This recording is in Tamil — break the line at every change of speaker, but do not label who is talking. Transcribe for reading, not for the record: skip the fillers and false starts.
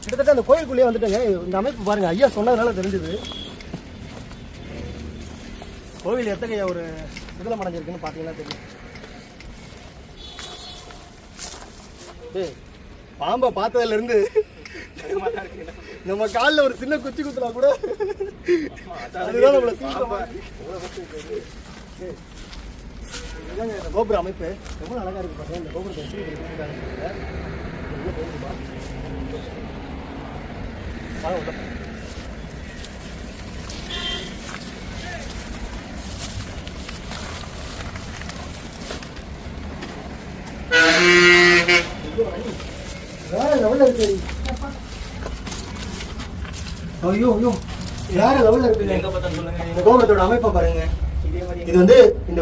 கிட்டத்தட்ட அந்த கோயிலுக்குள்ளேயே வந்துட்டுங்க. இந்த அமைப்பு பாருங்க, ஐயா சொன்னதுனால தெரிஞ்சது கோவில் எத்தகைய ஒரு சிதிலம் அடைஞ்சிருக்குன்னு பார்த்தீங்கன்னா தெரியும். பாம்பை பார்த்ததுல இருந்து நம்ம காலில் ஒரு சின்ன குச்சி குத்துனா கூட அதுதான் நம்மள இந்த கோபுர அமைப்பு எவ்வளவு அழகா இருக்கு பாருங்க. இந்த கோபுரத்தை வேற லெவல்ல இருக்கு. ஐயோ ஐயோ வேற லெவல்ல இருக்கு. இந்த கோபுரத்தோட அமைப்பை பாருங்க. இது வந்து இந்த